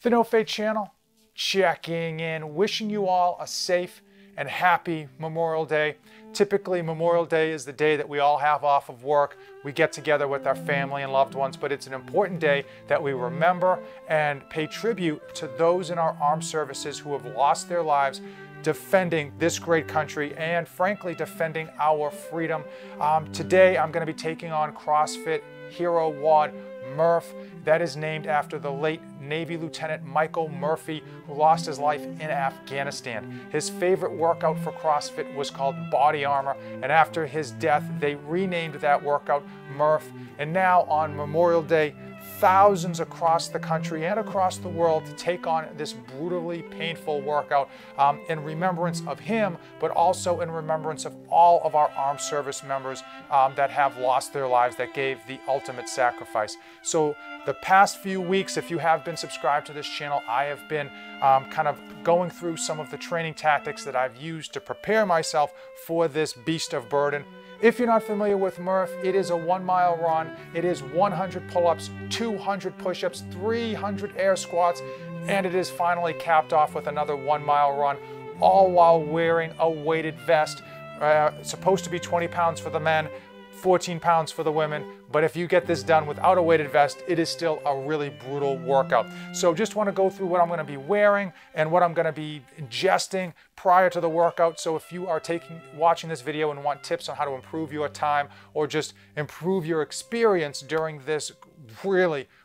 The No Fate channel, checking in, wishing you all a safe and happy Memorial Day. Typically, Memorial Day is the day that we all have off of work. We get together with our family and loved ones, but it's an important day that we remember and pay tribute to those in our armed services who have lost their lives defending this great country and, frankly, defending our freedom. Today, I'm going to be taking on CrossFit hero WOD Murph. That is named after the late Navy Lieutenant Michael Murphy, who lost his life in Afghanistan. His favorite workout for CrossFit was called Body Armor, and after his death, they renamed that workout Murph. And now on Memorial Day, thousands across the country and across the world to take on this brutally painful workout in remembrance of him, but also in remembrance of all of our armed service members that have lost their lives, that gave the ultimate sacrifice. So the past few weeks, if you have been subscribed to this channel, I have been kind of going through some of the training tactics that I've used to prepare myself for this beast of burden. If you're not familiar with Murph, it is a 1 mile run. It is 100 pull-ups, 200 push-ups, 300 air squats, and it is finally capped off with another 1 mile run, all while wearing a weighted vest. Supposed to be 20 pounds for the men, 14 pounds for the women, but if you get this done without a weighted vest, it is still a really brutal workout. So just want to go through what I'm going to be wearing and what I'm going to be ingesting prior to the workout. So if you are watching this video and want tips on how to improve your time or just improve your experience during this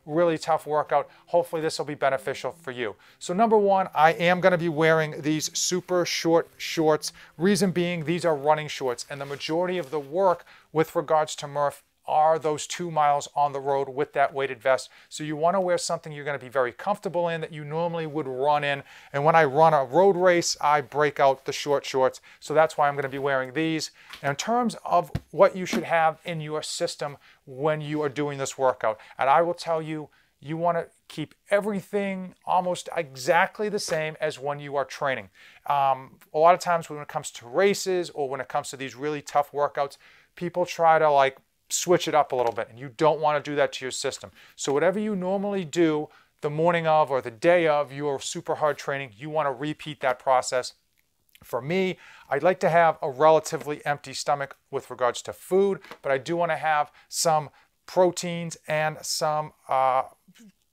really tough workout, hopefully this will be beneficial for you. So number one, I am going to be wearing these super short shorts. Reason being, these are running shorts, and the majority of the work with regards to Murph are those 2 miles on the road with that weighted vest. So you want to wear something you're going to be very comfortable in, that you normally would run in. And when I run a road race, I break out the short shorts. So that's why I'm going to be wearing these. And in terms of what you should have in your system when you are doing this workout, and I will tell you, you want to keep everything almost exactly the same as when you are training. A lot of times when it comes to races or when it comes to these really tough workouts, people try to switch it up a little bit, and you don't want to do that to your system. So whatever you normally do the morning of or the day of your super hard training, you want to repeat that process. For me, I'd like to have a relatively empty stomach with regards to food, but I do want to have some proteins and some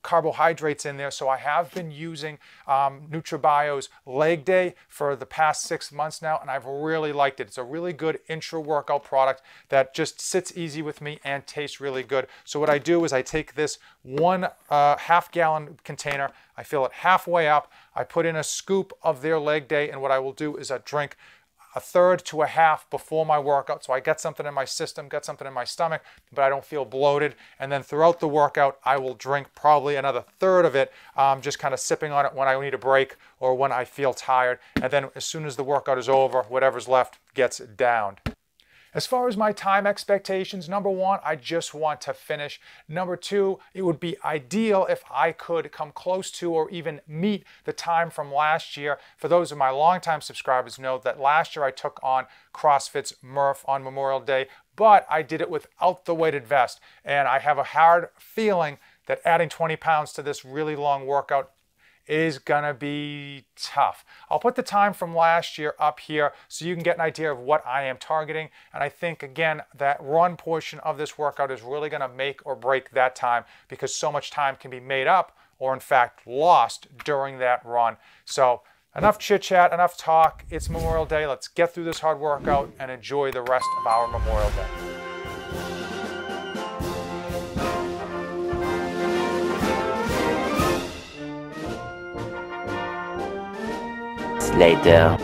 carbohydrates in there. So I have been using NutriBio's Leg Day for the past 6 months now, and I've really liked it. It's a really good intra-workout product that just sits easy with me and tastes really good. So what I do is I take this 1 half-gallon container, I fill it halfway up, I put in a scoop of their Leg Day, and what I will do is I drink a third to a half before my workout, so I get something in my system, get something in my stomach, but I don't feel bloated. And then throughout the workout, I will drink probably another third of it, just kind of sipping on it when I need a break or when I feel tired. And then as soon as the workout is over, whatever's left gets downed. As far as my time expectations, number one, I just want to finish. Number two, it would be ideal if I could come close to or even meet the time from last year. For those of my longtime subscribers know that last year I took on CrossFit's Murph on Memorial Day, but I did it without the weighted vest. And I have a hard feeling that adding 20 pounds to this really long workout is gonna be tough. I'll put the time from last year up here so you can get an idea of what I am targeting. And I think, again, that run portion of this workout is really gonna make or break that time, because so much time can be made up or in fact lost during that run. So enough chit chat, enough talk. It's Memorial Day. Let's get through this hard workout and enjoy the rest of our Memorial Day. Later.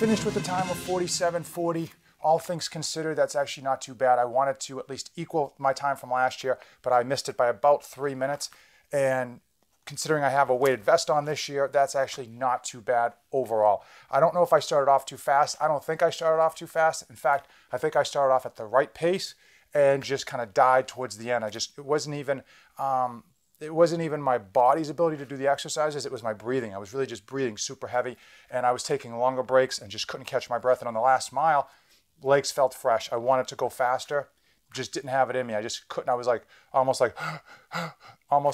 Finished with a time of 47:40. All things considered, that's actually not too bad. I wanted to at least equal my time from last year, but I missed it by about 3 minutes. And considering I have a weighted vest on this year, that's actually not too bad overall. I don't know if I started off too fast. I don't think I started off too fast. In fact, I think I started off at the right pace and just kind of died towards the end. It wasn't even my body's ability to do the exercises, it was my breathing. I was really just breathing super heavy, and I was taking longer breaks and just couldn't catch my breath. And on the last mile, legs felt fresh. I wanted to go faster, just didn't have it in me. I just couldn't. I was like almost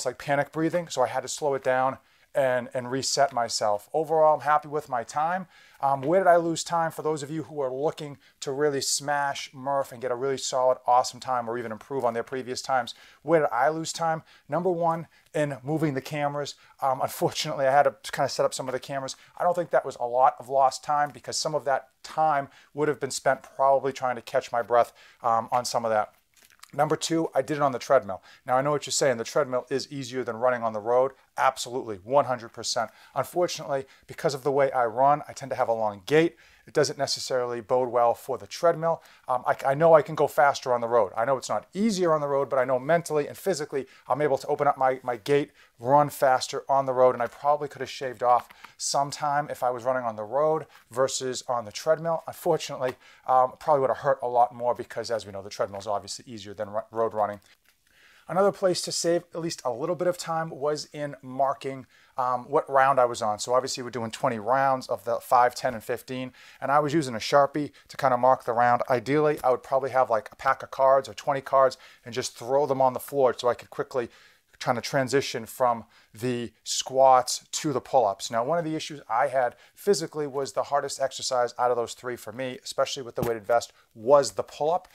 like panic breathing, so I had to slow it down and reset myself. Overall, I'm happy with my time. Where did I lose time? For those of you who are looking to really smash Murph and get a really solid, awesome time, or even improve on their previous times, where did I lose time? Number one, in moving the cameras. Unfortunately, I had to kind of set up some of the cameras. I don't think that was a lot of lost time, because some of that time would have been spent probably trying to catch my breath on some of that. Number two, I did it on the treadmill. Now, I know what you're saying. The treadmill is easier than running on the road. Absolutely, 100%. Unfortunately, because of the way I run, I tend to have a long gait. It doesn't necessarily bode well for the treadmill. I know I can go faster on the road. I know it's not easier on the road, but I know mentally and physically I'm able to open up my gait, run faster on the road, and I probably could have shaved off some time if I was running on the road versus on the treadmill. Unfortunately, probably would have hurt a lot more, because as we know, the treadmill is obviously easier than road running. Another place to save at least a little bit of time was in marking what round I was on. So obviously we're doing 20 rounds of the 5, 10, and 15, and I was using a Sharpie to kind of mark the round. Ideally, I would probably have like a pack of cards or 20 cards and just throw them on the floor so I could quickly trying to transition from the squats to the pull-ups. Now, one of the issues I had physically was the hardest exercise out of those three for me, especially with the weighted vest, was the pull-up.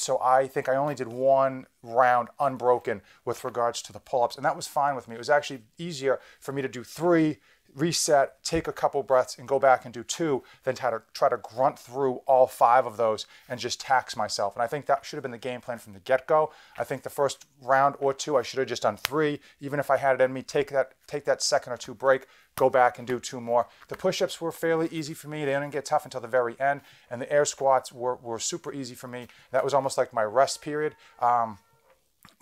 So I think I only did one round unbroken with regards to the pull-ups, and that was fine with me. It was actually easier for me to do 3 reset, take a couple breaths and go back and do 2, then try to grunt through all 5 of those and just tax myself. And I think that should have been the game plan from the get-go. I think the first round or 2, I should have just done 3. Even if I had it in me, take that second or 2 break, go back and do 2 more. The push-ups were fairly easy for me. They didn't get tough until the very end. And the air squats were super easy for me. That was almost like my rest period.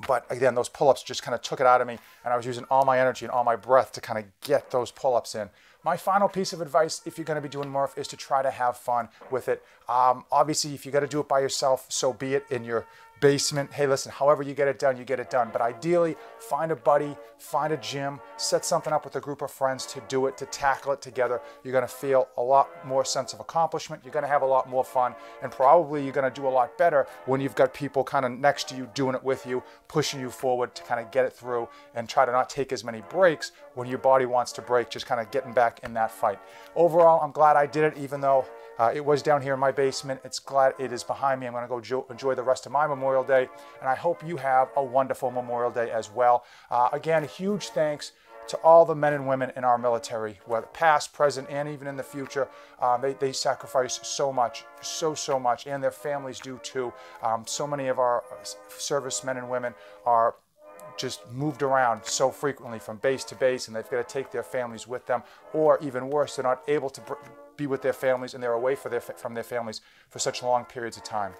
But again, those pull-ups just kind of took it out of me, and I was using all my energy and all my breath to kind of get those pull-ups in. My final piece of advice, if you're going to be doing Murph, is to try to have fun with it. Obviously, if you got to do it by yourself, so be it, in your basement. Hey, listen, however you get it done, you get it done. But ideally, find a buddy, find a gym, set something up with a group of friends to do it, to tackle it together. You're going to feel a lot more sense of accomplishment. You're going to have a lot more fun, and probably you're going to do a lot better when you've got people kind of next to you doing it with you, pushing you forward to kind of get it through, and try to not take as many breaks when your body wants to break, just kind of getting back in that fight. Overall, I'm glad I did it, even though it was down here in my basement. It's glad it is behind me. I'm going to go enjoy the rest of my Memorial Day, and I hope you have a wonderful Memorial Day as well. Again, a huge thanks to all the men and women in our military, whether past, present, and even in the future. They sacrifice so much, so much, and their families do too. So many of our servicemen and women are just moved around so frequently from base to base, and they've got to take their families with them, or even worse, they're not able to be with their families, and they're away from their families for such long periods of time.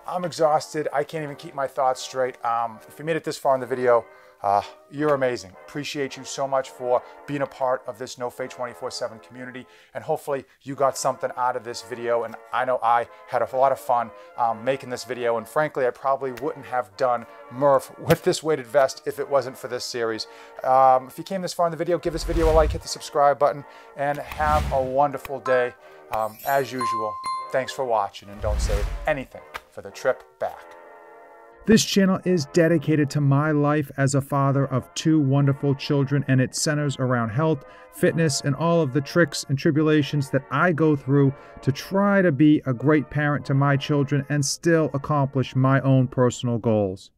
I'm exhausted. I can't even keep my thoughts straight. If you made it this far in the video, you're amazing. Appreciate you so much for being a part of this No Fate 24/7 community, and hopefully you got something out of this video. And I know I had a lot of fun making this video, and frankly, I probably wouldn't have done Murph with this weighted vest if it wasn't for this series. If you came this far in the video, give this video a like, hit the subscribe button, and have a wonderful day. As usual, thanks for watching, and don't save anything for the trip back. This channel is dedicated to my life as a father of 2 wonderful children, and it centers around health, fitness, and all of the tricks and tribulations that I go through to try to be a great parent to my children and still accomplish my own personal goals.